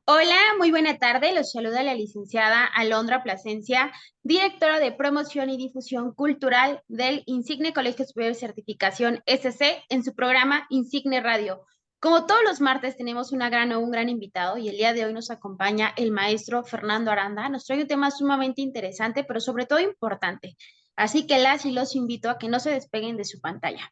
Hola, muy buena tarde. Los saluda la licenciada Alondra Plasencia, directora de Promoción y Difusión Cultural del Insigne Colegio Superior de Certificación SC en su programa Insigne Radio. Como todos los martes tenemos un gran invitado y el día de hoy nos acompaña el maestro Fernando Aranda. Nos trae un tema sumamente interesante, pero sobre todo importante. Así que las y los invito a que no se despeguen de su pantalla.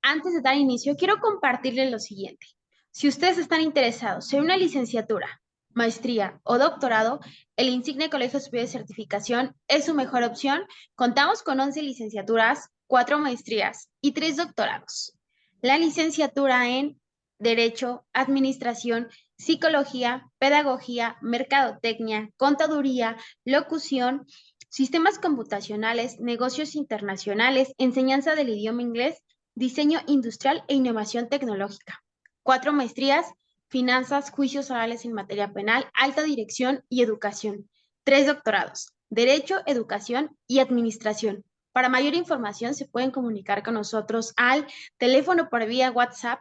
Antes de dar inicio, quiero compartirles lo siguiente. Si ustedes están interesados en una licenciatura, maestría o doctorado, el Insigne Colegio Superior de Certificación es su mejor opción. Contamos con 11 licenciaturas, 4 maestrías y 3 doctorados. La licenciatura en Derecho, Administración, Psicología, Pedagogía, Mercadotecnia, Contaduría, Locución, Sistemas Computacionales, Negocios Internacionales, Enseñanza del idioma inglés, Diseño Industrial e Innovación Tecnológica. 4 maestrías, Finanzas, Juicios Orales en Materia Penal, Alta Dirección y Educación. 3 doctorados, Derecho, Educación y Administración. Para mayor información se pueden comunicar con nosotros al teléfono por vía WhatsApp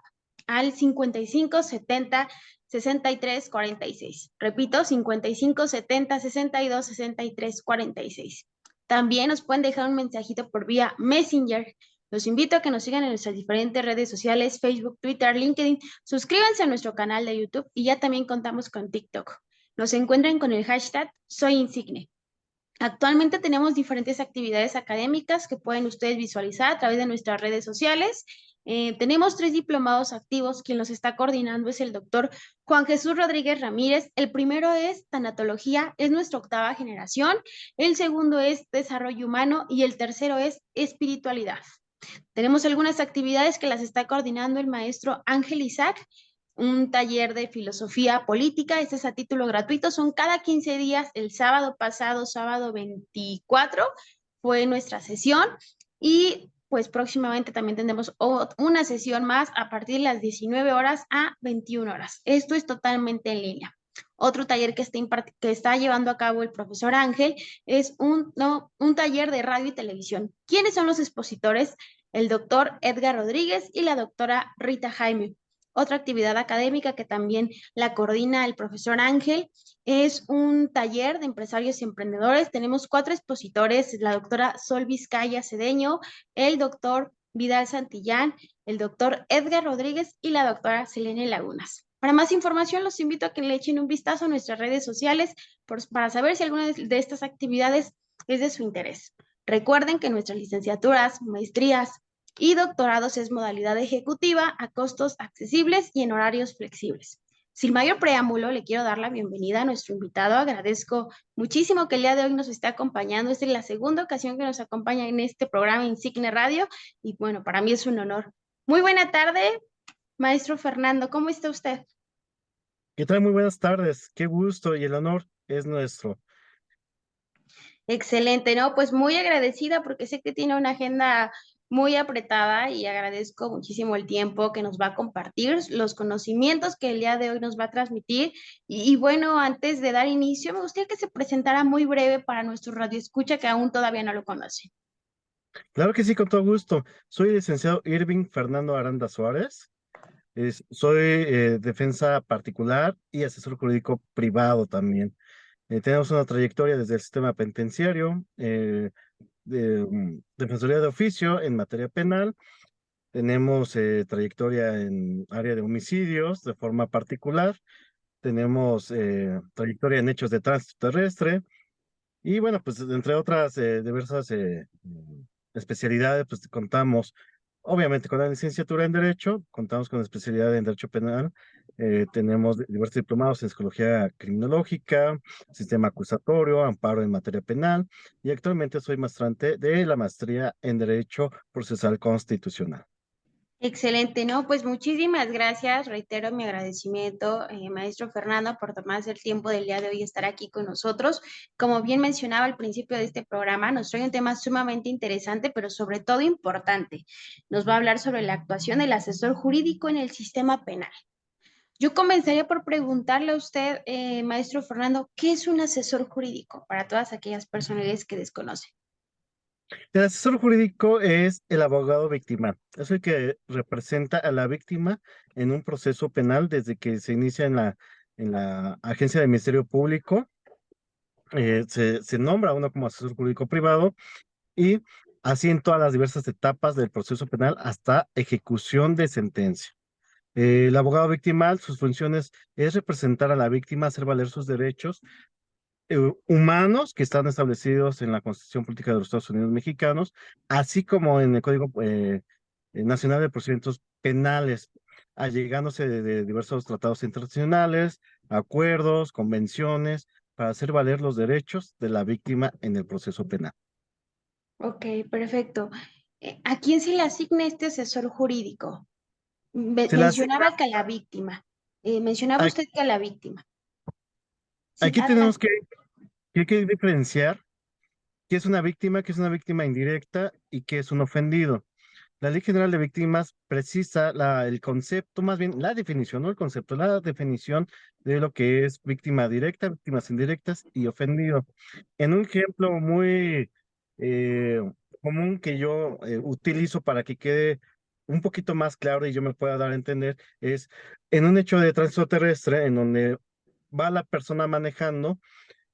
al 55 70 63 46. Repito, 55 70 62 63 46. También nos pueden dejar un mensajito por vía Messenger. Los invito a que nos sigan en nuestras diferentes redes sociales, Facebook, Twitter, LinkedIn. Suscríbanse a nuestro canal de YouTube y ya también contamos con TikTok. Nos encuentran con el hashtag SoyInsigne. Actualmente tenemos diferentes actividades académicas que pueden ustedes visualizar a través de nuestras redes sociales. Tenemos 3 diplomados activos. Quien los está coordinando es el doctor Juan Jesús Rodríguez Ramírez. El primero es Tanatología, es nuestra octava generación. El segundo es Desarrollo Humano y el tercero es Espiritualidad. Tenemos algunas actividades que las está coordinando el maestro Ángel Isaac, un taller de filosofía política. Este es a título gratuito, son cada 15 días. El sábado pasado, sábado 24, fue nuestra sesión y pues próximamente también tendremos una sesión más a partir de las 19 horas a 21 horas. Esto es totalmente en línea. Otro taller que está llevando a cabo el profesor Ángel es un taller de radio y televisión. ¿Quiénes son los expositores? El doctor Edgar Rodríguez y la doctora Rita Jaime. Otra actividad académica que también la coordina el profesor Ángel es un taller de empresarios y emprendedores. Tenemos 4 expositores, la doctora Sol Vizcaya Cedeño, el doctor Vidal Santillán, el doctor Edgar Rodríguez y la doctora Selene Lagunas. Para más información, los invito a que le echen un vistazo a nuestras redes sociales para saber si alguna de estas actividades es de su interés. Recuerden que nuestras licenciaturas, maestrías y doctorados es modalidad ejecutiva a costos accesibles y en horarios flexibles. Sin mayor preámbulo, le quiero dar la bienvenida a nuestro invitado. Agradezco muchísimo que el día de hoy nos esté acompañando. Esta es la segunda ocasión que nos acompaña en este programa Insigne Radio y bueno, para mí es un honor. Muy buena tarde, maestro Fernando. ¿Cómo está usted? ¿Qué tal? Muy buenas tardes. Qué gusto y el honor es nuestro. Excelente, ¿no? Pues muy agradecida porque sé que tiene una agenda muy apretada y agradezco muchísimo el tiempo que nos va a compartir, los conocimientos que el día de hoy nos va a transmitir. Y bueno, antes de dar inicio, me gustaría que se presentara muy breve para nuestro radioescucha que aún todavía no lo conoce. Claro que sí, con todo gusto. Soy el licenciado Irving Fernando Aranda Suárez. Soy defensa particular y asesor jurídico privado también. Tenemos una trayectoria desde el sistema penitenciario, defensoría de oficio en materia penal. Tenemos trayectoria en área de homicidios de forma particular. Tenemos trayectoria en hechos de tránsito terrestre. Y bueno, pues entre otras diversas especialidades, pues contamos obviamente con la licenciatura en Derecho, contamos con la especialidad en Derecho Penal, tenemos diversos diplomados en Psicología Criminológica, Sistema Acusatorio, Amparo en Materia Penal, y actualmente soy maestrante de la maestría en Derecho Procesal Constitucional. Excelente, ¿no? Pues muchísimas gracias. Reitero mi agradecimiento, maestro Fernando, por tomarse el tiempo del día de hoy estar aquí con nosotros. Como bien mencionaba al principio de este programa, nos trae un tema sumamente interesante, pero sobre todo importante. Nos va a hablar sobre la actuación del asesor jurídico en el sistema penal. Yo comenzaría por preguntarle a usted, maestro Fernando, ¿qué es un asesor jurídico para todas aquellas personas que desconocen? El asesor jurídico es el abogado victimal, es el que representa a la víctima en un proceso penal desde que se inicia en la agencia del Ministerio Público. Se nombra a uno como asesor jurídico privado y así en todas las diversas etapas del proceso penal hasta ejecución de sentencia. El abogado victimal, sus funciones es representar a la víctima, hacer valer sus derechos humanos que están establecidos en la Constitución Política de los Estados Unidos Mexicanos, así como en el Código Nacional de Procedimientos Penales, allegándose de diversos tratados internacionales, acuerdos, convenciones, para hacer valer los derechos de la víctima en el proceso penal. Ok, perfecto. ¿A quién se le asigna este asesor jurídico? Se le asigna, Mencionaba que a la víctima. Mencionaba a- usted que a la víctima. Sí, aquí tenemos adelante. que diferenciar qué es una víctima, qué es una víctima indirecta y qué es un ofendido. La Ley General de Víctimas precisa el concepto, más bien la definición, no el concepto, la definición de lo que es víctima directa, víctimas indirectas y ofendido. En un ejemplo muy eh, común que yo utilizo para que quede un poquito más claro y yo me pueda dar a entender, es en un hecho de tránsito terrestre en donde va la persona manejando,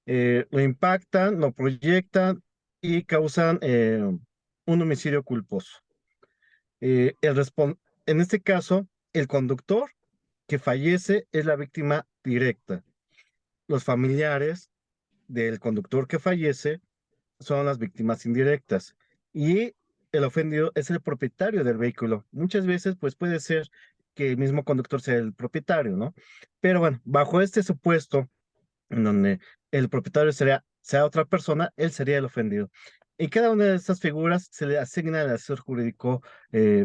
lo impactan, lo proyectan y causan un homicidio culposo. En este caso, el conductor que fallece es la víctima directa. Los familiares del conductor que fallece son las víctimas indirectas. Y el ofendido es el propietario del vehículo. Muchas veces, pues puede ser que el mismo conductor sea el propietario, ¿no? Pero bueno, bajo este supuesto, en donde el propietario sea otra persona, él sería el ofendido. En cada una de estas figuras se le asigna el asesor jurídico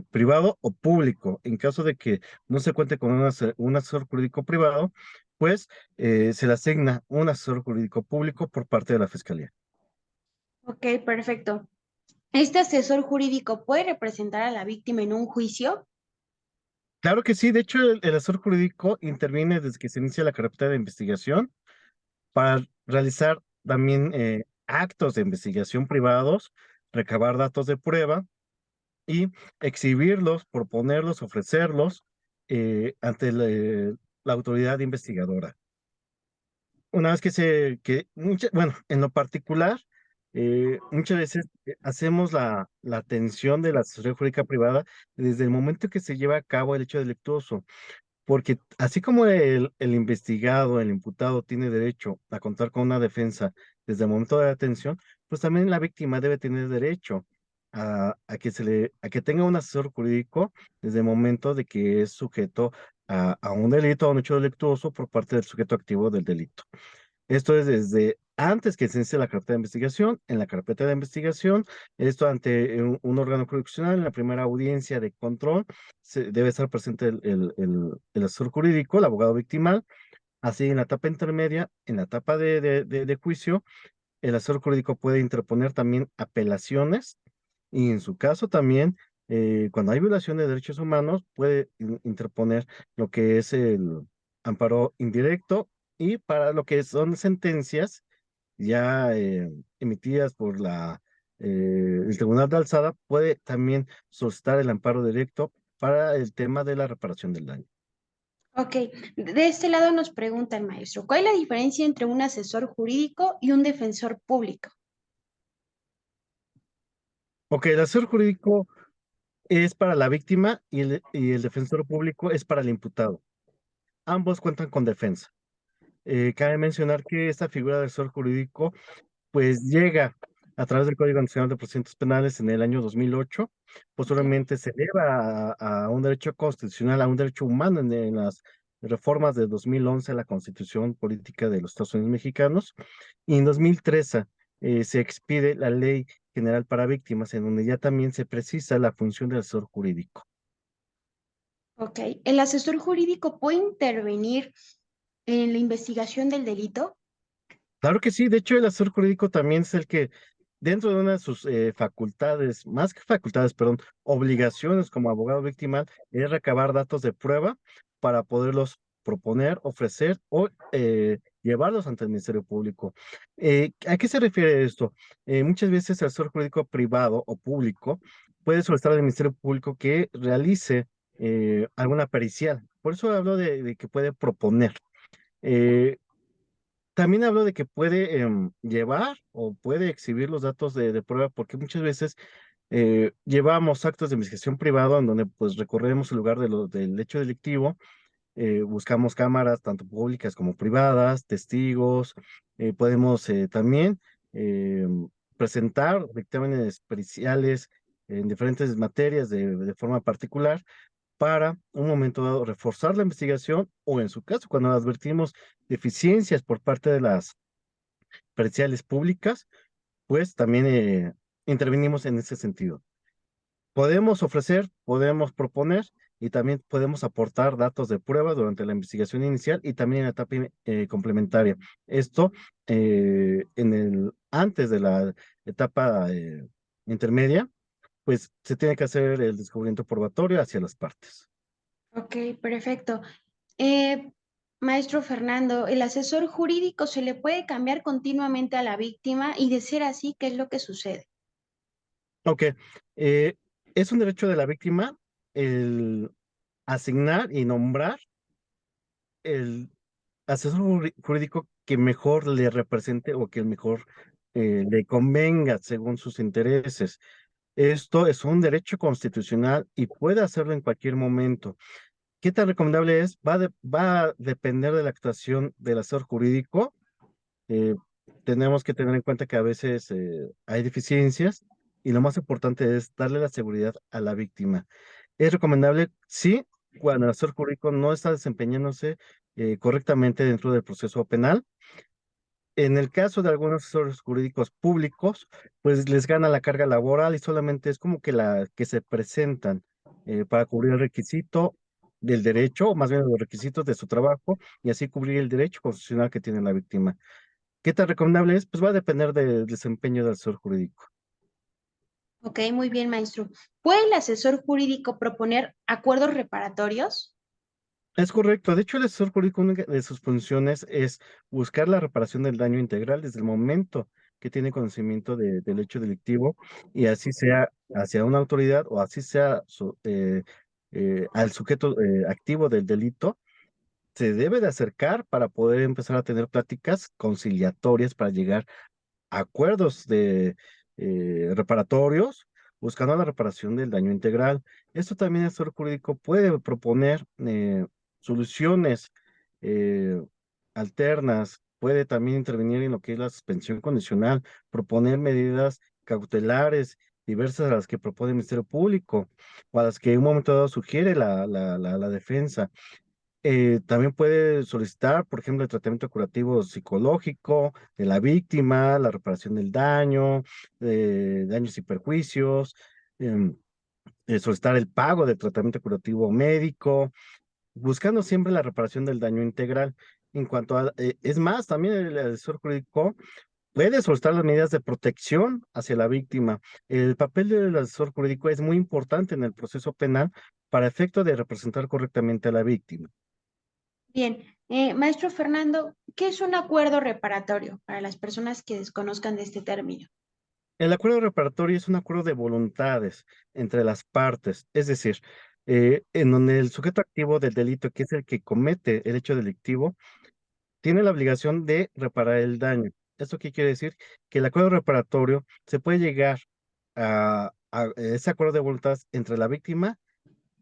privado o público. En caso de que no se cuente con un asesor jurídico privado, pues se le asigna un asesor jurídico público por parte de la Fiscalía. Ok, perfecto. ¿Este asesor jurídico puede representar a la víctima en un juicio? Claro que sí, de hecho el asesor jurídico interviene desde que se inicia la carpeta de investigación para realizar también actos de investigación privados, recabar datos de prueba y exhibirlos, proponerlos, ofrecerlos ante la autoridad investigadora. Una vez bueno, en lo particular, muchas veces hacemos la atención de la asesoría jurídica privada desde el momento que se lleva a cabo el hecho delictuoso, porque así como el investigado, el imputado tiene derecho a contar con una defensa desde el momento de la detención, pues también la víctima debe tener derecho a que tenga un asesor jurídico desde el momento de que es sujeto a un delito, a un hecho delictuoso por parte del sujeto activo del delito. Esto es desde antes que se inicie la carpeta de investigación, en la carpeta de investigación, esto ante un órgano jurisdiccional, en la primera audiencia de control, debe estar presente el asesor jurídico, el abogado victimal, así en la etapa intermedia, en la etapa de juicio, el asesor jurídico puede interponer también apelaciones y en su caso también, cuando hay violación de derechos humanos, puede interponer lo que es el amparo indirecto y para lo que son sentencias ya emitidas por el Tribunal de Alzada, puede también solicitar el amparo directo para el tema de la reparación del daño. Ok, de este lado nos pregunta el maestro, ¿cuál es la diferencia entre un asesor jurídico y un defensor público? Ok, el asesor jurídico es para la víctima y el defensor público es para el imputado. Ambos cuentan con defensa. Cabe mencionar que esta figura del asesor jurídico pues llega a través del Código Nacional de Procedimientos Penales en el año 2008. Ok, Posteriormente se eleva a un derecho constitucional, a un derecho humano en las reformas de 2011 a la Constitución Política de los Estados Unidos Mexicanos. Y en 2013 se expide la Ley General para Víctimas, en donde ya también se precisa la función del asesor jurídico. ok. ¿El asesor jurídico puede intervenir en la investigación del delito? Claro que sí, de hecho el asesor jurídico también es el que dentro de una de sus facultades, más que facultades, perdón, obligaciones como abogado victimal, es recabar datos de prueba para poderlos proponer, ofrecer o llevarlos ante el Ministerio Público. ¿A qué se refiere esto? Muchas veces el asesor jurídico privado o público puede solicitar al Ministerio Público que realice alguna pericial. Por eso hablo de que puede proponer. Eh, También hablo de que puede llevar o puede exhibir los datos de prueba, porque muchas veces llevamos actos de investigación privado en donde pues recorremos el lugar del hecho delictivo, buscamos cámaras tanto públicas como privadas, testigos, podemos también eh, presentar dictámenes periciales en diferentes materias de forma particular para un momento dado reforzar la investigación o en su caso cuando advertimos deficiencias por parte de las periciales públicas, pues también intervenimos en ese sentido. Podemos ofrecer, podemos proponer y también podemos aportar datos de prueba durante la investigación inicial y también en la etapa complementaria. Esto antes de la etapa intermedia, pues se tiene que hacer el descubrimiento probatorio hacia las partes. Ok, perfecto. Eh, Maestro Fernando, ¿el asesor jurídico se le puede cambiar continuamente a la víctima? Y de ser así, ¿qué es lo que sucede? Ok, eh, es un derecho de la víctima el asignar y nombrar el asesor jurídico que mejor le represente o que mejor le convenga según sus intereses. Esto es un derecho constitucional y puede hacerlo en cualquier momento. ¿Qué tan recomendable es? Va a depender de la actuación del asesor jurídico. Eh, Tenemos que tener en cuenta que a veces hay deficiencias y lo más importante es darle la seguridad a la víctima. Es recomendable, sí, cuando el asesor jurídico no está desempeñándose correctamente dentro del proceso penal. En el caso de algunos asesores jurídicos públicos, pues les gana la carga laboral y solamente es como que la que se presentan para cubrir el requisito del derecho, o más bien los requisitos de su trabajo, y así cubrir el derecho constitucional que tiene la víctima. ¿Qué tan recomendable es? Pues va a depender del desempeño del asesor jurídico. Ok, muy bien, maestro. ¿Puede el asesor jurídico proponer acuerdos reparatorios? Es correcto. De hecho, el asesor jurídico, una de sus funciones es buscar la reparación del daño integral desde el momento que tiene conocimiento del hecho delictivo y así sea hacia una autoridad o así sea al sujeto activo del delito, se debe de acercar para poder empezar a tener pláticas conciliatorias para llegar acuerdos de reparatorios, buscando la reparación del daño integral. Esto también el sector jurídico puede proponer soluciones eh, alternas, puede también intervenir en lo que es la suspensión condicional, proponer medidas cautelares diversas a las que propone el Ministerio Público o a las que en un momento dado sugiere la defensa. También puede solicitar, por ejemplo, el tratamiento curativo psicológico de la víctima, la reparación del daño, daños y perjuicios, em, solicitar el pago del tratamiento curativo médico, buscando siempre la reparación del daño integral. En cuanto a, es más, también el asesor jurídico puede solicitar las medidas de protección hacia la víctima. El papel del asesor jurídico es muy importante en el proceso penal para efecto de representar correctamente a la víctima. Bien, maestro Fernando, ¿qué es un acuerdo reparatorio para las personas que desconozcan de este término? El acuerdo reparatorio es un acuerdo de voluntades entre las partes, es decir, en donde el sujeto activo del delito, que es el que comete el hecho delictivo, tiene la obligación de reparar el daño. ¿Esto qué quiere decir? Que el acuerdo reparatorio se puede llegar a ese acuerdo de voluntades entre la víctima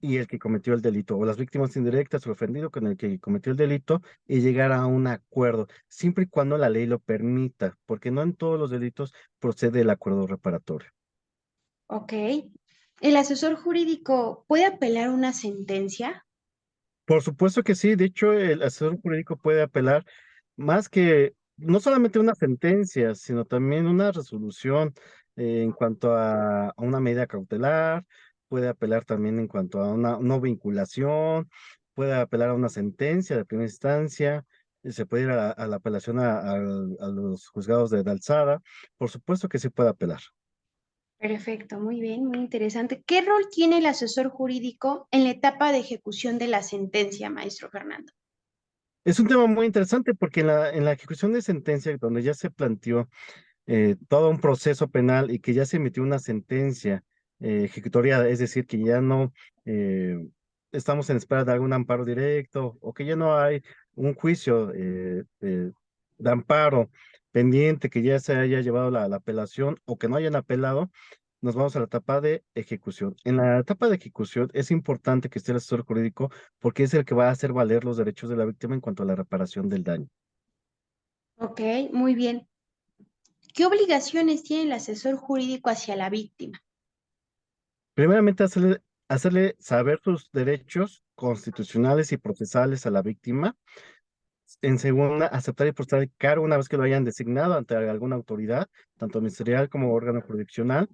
y el que cometió el delito, o las víctimas indirectas o el ofendido con el que cometió el delito, y llegar a un acuerdo, siempre y cuando la ley lo permita, porque no en todos los delitos procede el acuerdo reparatorio. Ok. ¿El asesor jurídico puede apelar una sentencia? Por supuesto que sí, de hecho el asesor jurídico puede apelar más que no solamente una sentencia, sino también una resolución en cuanto a una medida cautelar, puede apelar también en cuanto a una no vinculación, puede apelar a una sentencia de primera instancia, y se puede ir a la apelación a los juzgados de alzada, por supuesto que sí puede apelar. Perfecto, muy bien, muy interesante. ¿Qué rol tiene el asesor jurídico en la etapa de ejecución de la sentencia, maestro Fernando? Es un tema muy interesante porque en la ejecución de sentencia, donde ya se planteó todo un proceso penal y que ya se emitió una sentencia ejecutoriada, es decir, que ya no eh, estamos en espera de algún amparo directo o que ya no hay un juicio de amparo pendiente, que ya se haya llevado la apelación o que no hayan apelado, nos vamos a la etapa de ejecución. En la etapa de ejecución es importante que esté el asesor jurídico porque es el que va a hacer valer los derechos de la víctima en cuanto a la reparación del daño. Ok, muy bien. ¿Qué obligaciones tiene el asesor jurídico hacia la víctima? Primeramente, hacerle saber sus derechos constitucionales y procesales a la víctima. En segunda, aceptar y prestar el cargo una vez que lo hayan designado ante alguna autoridad, tanto ministerial como órgano jurisdiccional.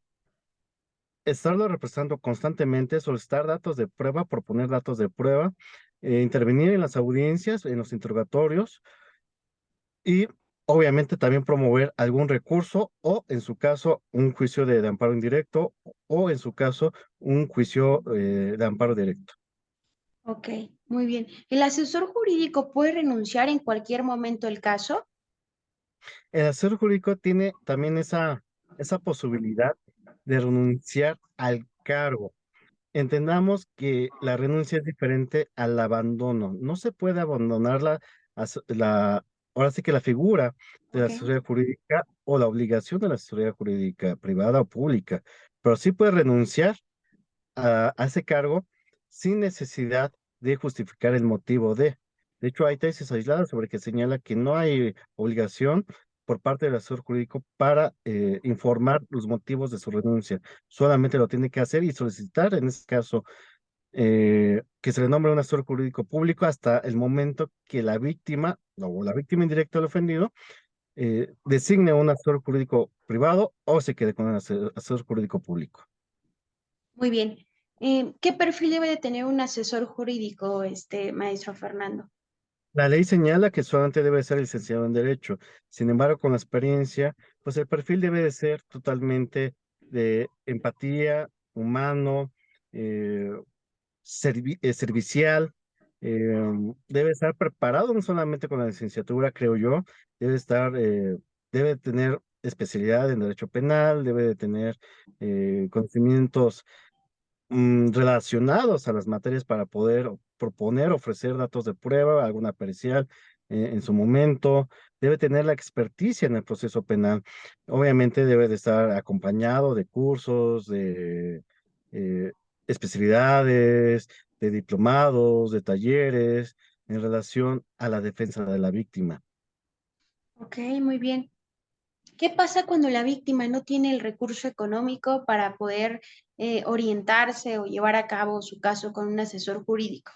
Estarlo representando constantemente, solicitar datos de prueba, proponer datos de prueba, intervenir en las audiencias, en los interrogatorios y obviamente también promover algún recurso o en su caso un juicio de amparo indirecto o en su caso un juicio de amparo directo. Ok, muy bien. ¿El asesor jurídico puede renunciar en cualquier momento del caso? El asesor jurídico tiene también esa posibilidad de renunciar al cargo. Entendamos que la renuncia es diferente al abandono. No se puede abandonar ahora sí que la figura de la Ok, asesoría jurídica o la obligación de la asesoría jurídica privada o pública, pero sí puede renunciar a ese cargo sin necesidad de justificar el motivo de. De hecho, hay tesis aisladas sobre que señala que no hay obligación por parte del asesor jurídico para informar los motivos de su renuncia. Solamente lo tiene que hacer y solicitar, en este caso, que se le nombre un asesor jurídico público hasta el momento que la víctima o la víctima indirecta del ofendido designe un asesor jurídico privado o se quede con un asesor jurídico público. muy bien. ¿Qué perfil debe de tener un asesor jurídico, maestro Fernando? La ley señala que solamente debe ser licenciado en Derecho. Sin embargo, con la experiencia, pues el perfil debe de ser totalmente de empatía, humano, eh, servicial. Debe estar preparado no solamente con la licenciatura, creo yo, debe estar, debe tener especialidad en Derecho Penal, debe de tener conocimientos relacionados a las materias para poder proponer, ofrecer datos de prueba, alguna pericial en su momento, debe tener la experticia en el proceso penal. Obviamente debe de estar acompañado de cursos, de eh, especialidades, de diplomados, de talleres en relación a la defensa de la víctima. Ok, muy bien. ¿Qué pasa cuando la víctima no tiene el recurso económico para poder orientarse o llevar a cabo su caso con un asesor jurídico?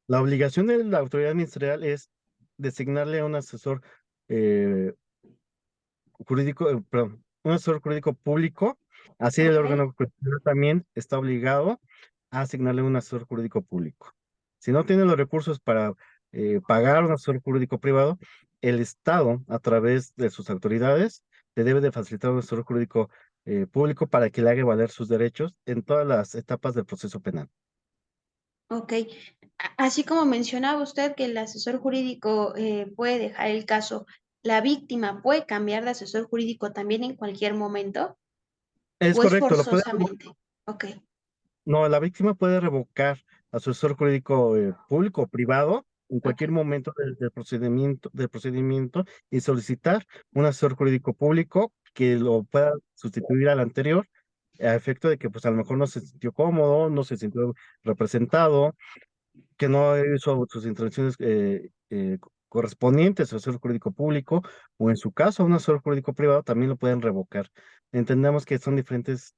La obligación de la autoridad ministerial es designarle a un asesor eh, jurídico, perdón, un asesor jurídico público, así el Ok, órgano jurisdiccional también está obligado a asignarle un asesor jurídico público. Si no tiene los recursos para pagar un asesor jurídico privado, el Estado, a través de sus autoridades, le debe de facilitar un asesor jurídico público para que le haga valer sus derechos en todas las etapas del proceso penal. ok. Así como mencionaba usted que el asesor jurídico puede dejar el caso, ¿la víctima puede cambiar de asesor jurídico también en cualquier momento Es o es correcto, forzosamente? Ok, no, la víctima puede revocar a su asesor jurídico público o privado en ok, cualquier momento del procedimiento y solicitar un asesor jurídico público que lo pueda sustituir al anterior a efecto de que pues a lo mejor no se sintió cómodo, no se sintió representado, que no hizo sus intervenciones correspondientes al asesor jurídico público o en su caso a un asesor jurídico privado también lo pueden revocar. Entendemos que son diferentes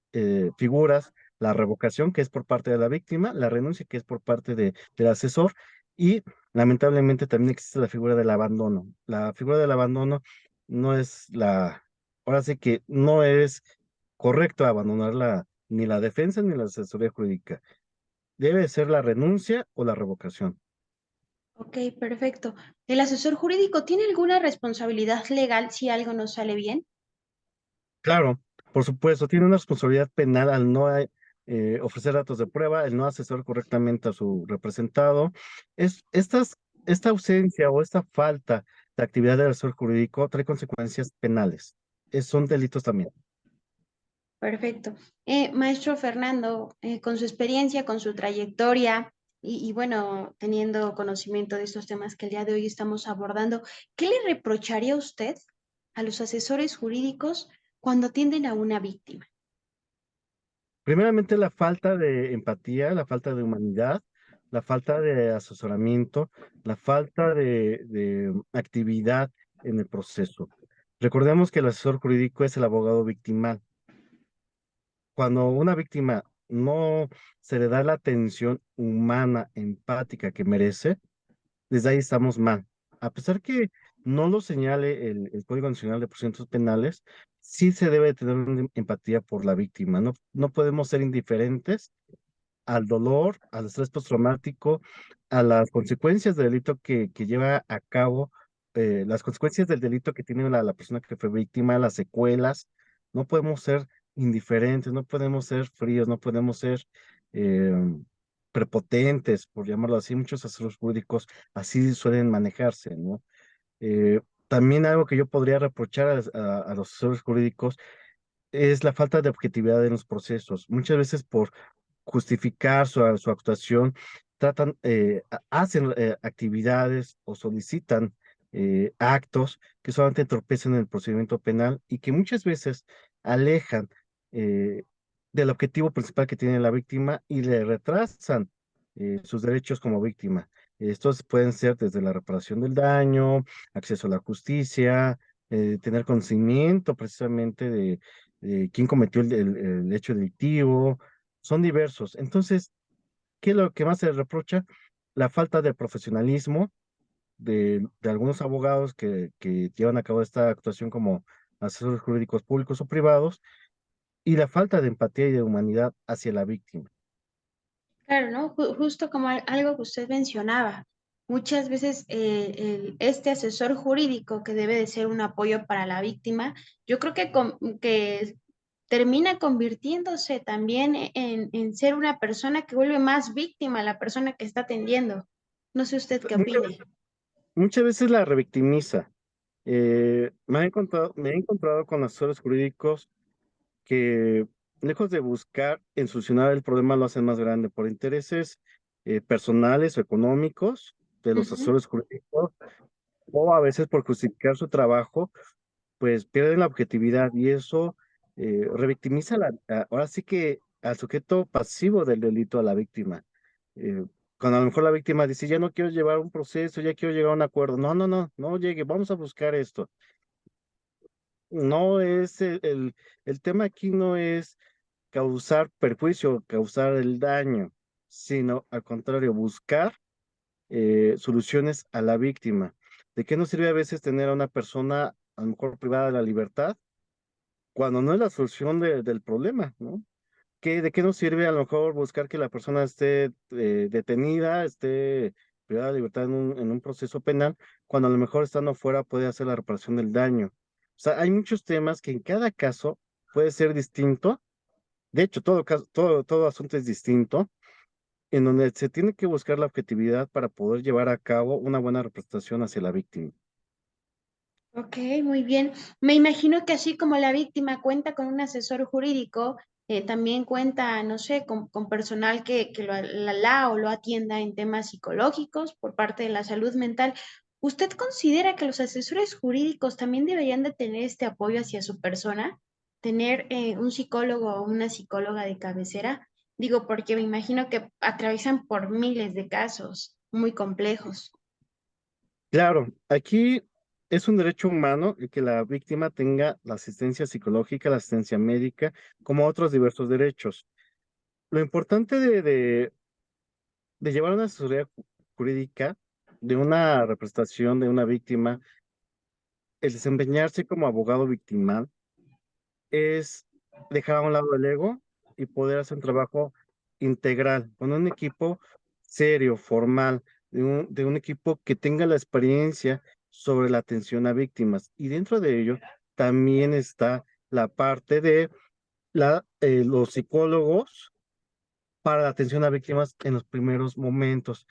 figuras, la revocación que es por parte de la víctima, la renuncia que es por parte del asesor y lamentablemente también existe la figura del abandono. La figura del abandono no es ahora sí que no es correcto abandonar ni la defensa ni la asesoría jurídica. Debe ser la renuncia o la revocación. ok, perfecto. ¿El asesor jurídico tiene alguna responsabilidad legal si algo no sale bien? Claro, por supuesto, tiene una responsabilidad penal al no ofrecer datos de prueba, el no asesorar correctamente a su representado. Estas esta ausencia o esta falta de actividad del asesor jurídico trae consecuencias penales. Son delitos también. Perfecto. Maestro Fernando, con su experiencia, con su trayectoria y bueno, teniendo conocimiento de estos temas que el día de hoy estamos abordando, ¿qué le reprocharía usted a los asesores jurídicos cuando atienden a una víctima? Primeramente, la falta de empatía, la falta de humanidad, la falta de asesoramiento, la falta de actividad en el proceso. Recordemos que el asesor jurídico es el abogado victimal. Cuando una víctima no se le da la atención humana, empática que merece, desde ahí estamos mal. A pesar que no lo señale el Código Nacional de Procedimientos Penales, sí se debe tener una empatía por la víctima. No podemos ser indiferentes al dolor, al estrés postraumático, a las consecuencias del delito que lleva a cabo, las consecuencias del delito que tiene la persona que fue víctima, las secuelas. No podemos ser indiferentes, no podemos ser fríos, no podemos ser eh, prepotentes, por llamarlo así. Muchos asesores jurídicos así suelen manejarse, ¿no? Eh, También algo que yo podría reprochar a los asesores jurídicos es la falta de objetividad en los procesos. Muchas veces por justificar su actuación, hacen actividades o solicitan actos que solamente entorpecen el procedimiento penal y que muchas veces alejan eh, del objetivo principal que tiene la víctima y le retrasan sus derechos como víctima. Estos pueden ser desde la reparación del daño, acceso a la justicia, tener conocimiento precisamente de quién cometió el hecho delictivo, son diversos. Entonces, ¿qué es lo que más se reprocha? La falta de profesionalismo de algunos abogados que llevan a cabo esta actuación como asesores jurídicos públicos o privados y la falta de empatía y de humanidad hacia la víctima. Claro, ¿no? Justo como algo que usted mencionaba, muchas veces este asesor jurídico que debe de ser un apoyo para la víctima, yo creo que termina convirtiéndose también en ser una persona que vuelve más víctima a la persona que está atendiendo. No sé usted qué Muchas, opine. muchas veces la revictimiza. Me he encontrado con asesores jurídicos que, lejos de buscar en solucionar el problema, lo hacen más grande por intereses personales o económicos de los Ujú. asesores jurídicos o a veces por justificar su trabajo, pues pierden la objetividad y eso revictimiza ahora sí que al sujeto pasivo del delito, a la víctima. Eh, Cuando a lo mejor la víctima dice, ya no quiero llevar un proceso, ya quiero llegar a un acuerdo. No llegue, vamos a buscar esto. No es el tema aquí no es causar perjuicio, causar el daño, sino al contrario, buscar soluciones a la víctima. ¿De qué nos sirve a veces tener a una persona a lo mejor privada de la libertad cuando no es la solución del problema, ¿no? ¿De qué nos sirve a lo mejor buscar que la persona esté detenida, esté privada de libertad en un proceso penal, cuando a lo mejor estando fuera puede hacer la reparación del daño? O sea, hay muchos temas que en cada caso puede ser distinto. De hecho, todo asunto es distinto, en donde se tiene que buscar la objetividad para poder llevar a cabo una buena representación hacia la víctima. Ok, muy bien. Me imagino que así como la víctima cuenta con un asesor jurídico, también cuenta, no sé, con personal que la o lo atienda en temas psicológicos por parte de la salud mental. ¿Usted considera que los asesores jurídicos también deberían de tener este apoyo hacia su persona? ¿Tener un psicólogo o una psicóloga de cabecera? Digo, porque me imagino que atraviesan por miles de casos muy complejos. Claro, aquí es un derecho humano el que la víctima tenga la asistencia psicológica, la asistencia médica, como otros diversos derechos. Lo importante de llevar una asesoría jurídica, de una representación de una víctima, el desempeñarse como abogado victimal, es dejar a un lado el ego y poder hacer un trabajo integral, con un equipo serio, formal, de un equipo que tenga la experiencia sobre la atención a víctimas. Y dentro de ello también está la parte de los psicólogos para la atención a víctimas en los primeros momentos.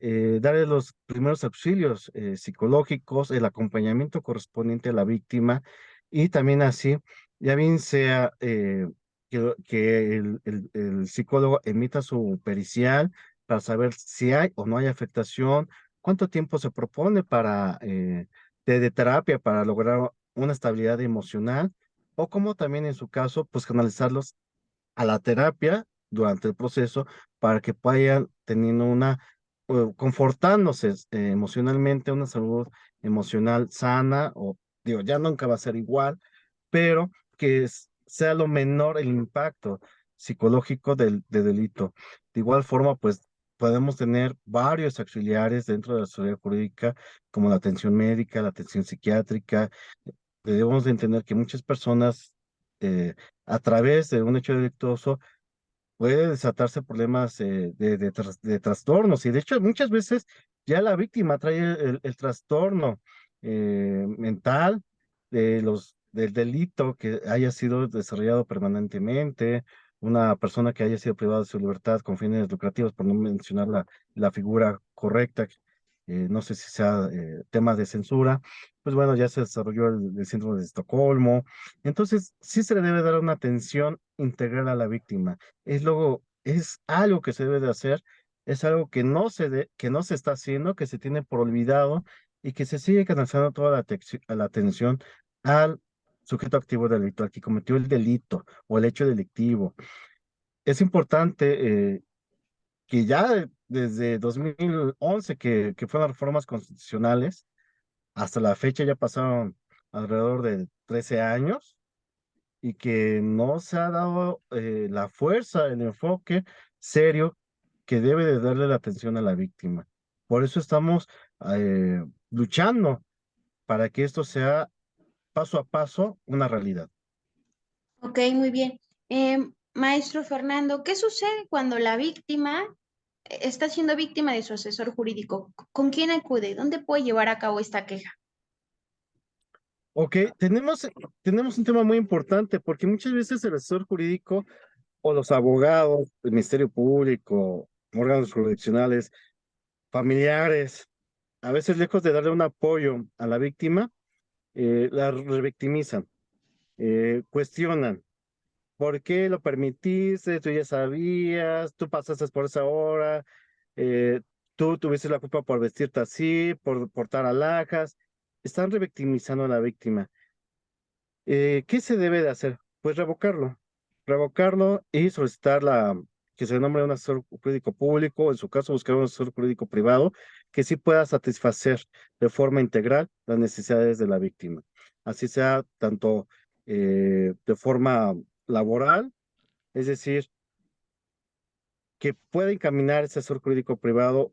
darle los primeros auxilios psicológicos, el acompañamiento correspondiente a la víctima y también así, ya bien sea que el psicólogo emita su pericial para saber si hay o no hay afectación, cuánto tiempo se propone para de terapia para lograr una estabilidad emocional o como también en su caso, pues canalizarlos a la terapia durante el proceso para que vayan teniendo confortándose emocionalmente, una salud emocional sana, o digo, ya nunca va a ser igual, pero que sea lo menor el impacto psicológico de delito. De igual forma, pues podemos tener varios auxiliares dentro de la seguridad jurídica, como la atención médica, la atención psiquiátrica. Debemos de entender que muchas personas, a través de un hecho delictuoso, puede desatarse problemas de trastornos. Y de hecho, muchas veces ya la víctima trae el trastorno mental del delito que haya sido desarrollado permanentemente, una persona que haya sido privada de su libertad con fines lucrativos, por no mencionar la figura correcta. No sé si sea tema de censura, pues bueno, ya se desarrolló el síndrome de Estocolmo. Entonces, sí se le debe dar una atención integral a la víctima. Es algo que se debe de hacer, es algo que no se está haciendo, que se tiene por olvidado y que se sigue canalizando toda la atención al sujeto activo delictual que cometió el delito o el hecho delictivo. Es importante que ya desde 2011, que fueron las reformas constitucionales, hasta la fecha ya pasaron alrededor de 13 años y que no se ha dado la fuerza, el enfoque serio que debe de darle la atención a la víctima. Por eso estamos luchando para que esto sea paso a paso una realidad. Ok, muy bien. Maestro Fernando, ¿qué sucede cuando la víctima está siendo víctima de su asesor jurídico? ¿Con quién acude? ¿Dónde puede llevar a cabo esta queja? Ok, tenemos un tema muy importante porque muchas veces el asesor jurídico o los abogados, el Ministerio Público, órganos jurisdiccionales, familiares, a veces lejos de darle un apoyo a la víctima, la revictimizan, cuestionan. ¿Por qué lo permitiste? Tú ya sabías, tú pasaste por esa hora, eh, tú tuviste la culpa por vestirte así, por portar alhajas. Están revictimizando a la víctima. ¿Qué se debe de hacer? Pues revocarlo y solicitar que se nombre un asesor jurídico público, en su caso buscar un asesor jurídico privado, que sí pueda satisfacer de forma integral las necesidades de la víctima. Así sea tanto de forma laboral, es decir, que pueda encaminar ese asesor jurídico privado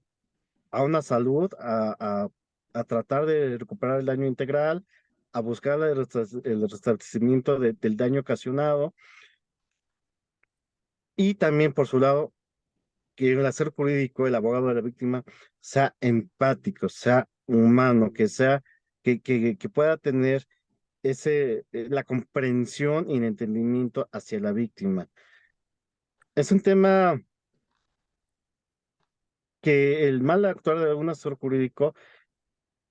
a una salud, a tratar de recuperar el daño integral, a buscar el restablecimiento del daño ocasionado y también por su lado que el asesor jurídico, el abogado de la víctima, sea empático, sea humano, que pueda tener la comprensión y el entendimiento hacia la víctima. Es un tema que el mal actuar de un asesor jurídico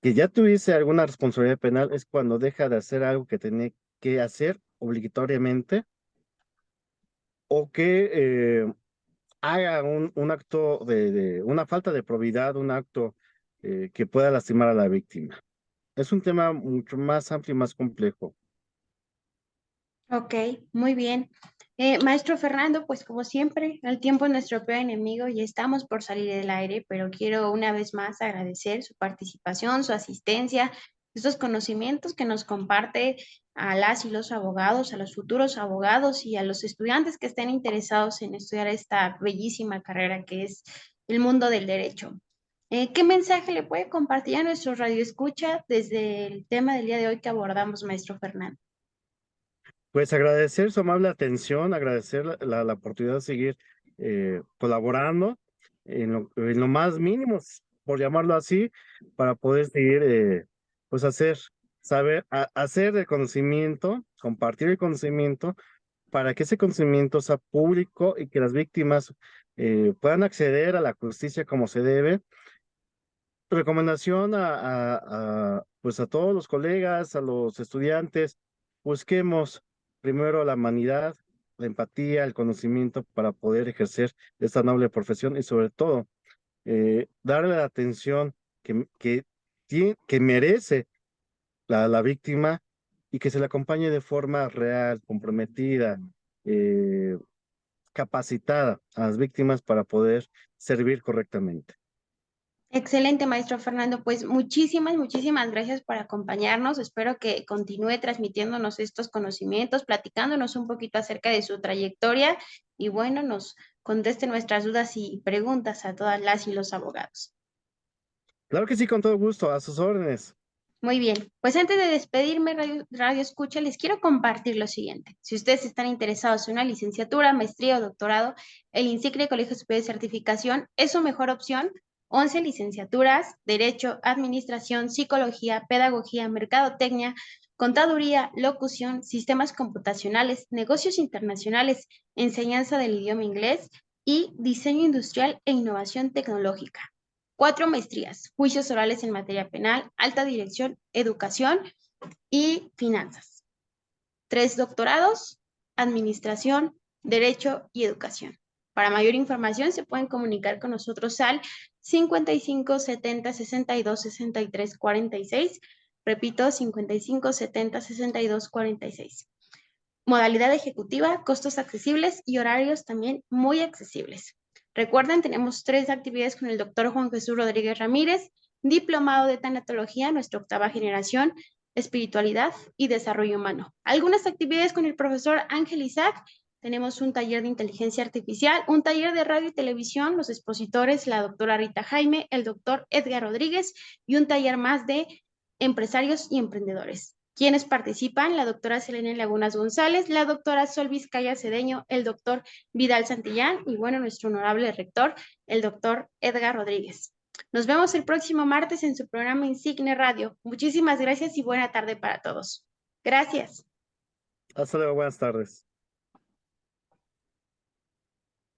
que ya tuviese alguna responsabilidad penal es cuando deja de hacer algo que tiene que hacer obligatoriamente o que haga un acto de una falta de probidad, un acto que pueda lastimar a la víctima. Es un tema mucho más amplio y más complejo. Ok, muy bien. Maestro Fernando, pues como siempre, el tiempo es nuestro peor enemigo y estamos por salir del aire, pero quiero una vez más agradecer su participación, su asistencia, estos conocimientos que nos comparte a las y los abogados, a los futuros abogados y a los estudiantes que estén interesados en estudiar esta bellísima carrera que es el mundo del derecho. ¿Qué mensaje le puede compartir a nuestro radio escucha desde el tema del día de hoy que abordamos, maestro Fernando? Pues agradecer su amable atención, agradecer la oportunidad de seguir colaborando en lo más mínimo, por llamarlo así, para poder seguir, pues hacer el conocimiento, compartir el conocimiento, para que ese conocimiento sea público y que las víctimas puedan acceder a la justicia como se debe recomendación pues a todos los colegas, a los estudiantes, busquemos primero la humanidad, la empatía, el conocimiento para poder ejercer esta noble profesión y sobre todo darle la atención que merece la víctima y que se le acompañe de forma real, comprometida, eh, capacitada a las víctimas para poder servir correctamente. Excelente, maestro Fernando. Pues muchísimas gracias por acompañarnos. Espero que continúe transmitiéndonos estos conocimientos, platicándonos un poquito acerca de su trayectoria y bueno, nos conteste nuestras dudas y preguntas a todas las y los abogados. Claro que sí, con todo gusto, a sus órdenes. Muy bien, pues antes de despedirme, Radio Escucha, les quiero compartir lo siguiente. Si ustedes están interesados en una licenciatura, maestría o doctorado, el INSICNE Colegio Superior de Certificación es su mejor opción. 11 licenciaturas, Derecho, Administración, Psicología, Pedagogía, Mercadotecnia, Contaduría, Locución, Sistemas Computacionales, Negocios Internacionales, Enseñanza del idioma inglés y Diseño Industrial e Innovación Tecnológica. 4 maestrías, juicios orales en materia penal, alta dirección, educación y finanzas. 3 doctorados, administración, derecho y educación. Para mayor información se pueden comunicar con nosotros al 55 70 62 63 46. Repito, 55 70 62 46. Modalidad ejecutiva, costos accesibles y horarios también muy accesibles. Recuerden, tenemos 3 actividades con el doctor Juan Jesús Rodríguez Ramírez, diplomado de tanatología, nuestra octava generación, espiritualidad y desarrollo humano. Algunas actividades con el profesor Ángel Isaac, tenemos un taller de inteligencia artificial, un taller de radio y televisión, los expositores, la doctora Rita Jaime, el doctor Edgar Rodríguez y un taller más de empresarios y emprendedores. ¿Quiénes participan? La doctora Selena Lagunas González, la doctora Sol Vizcaya Cedeño, el doctor Vidal Santillán y bueno, nuestro honorable rector, el doctor Edgar Rodríguez. Nos vemos el próximo martes en su programa Insigne Radio. Muchísimas gracias y buena tarde para todos. Gracias. Hasta luego, buenas tardes.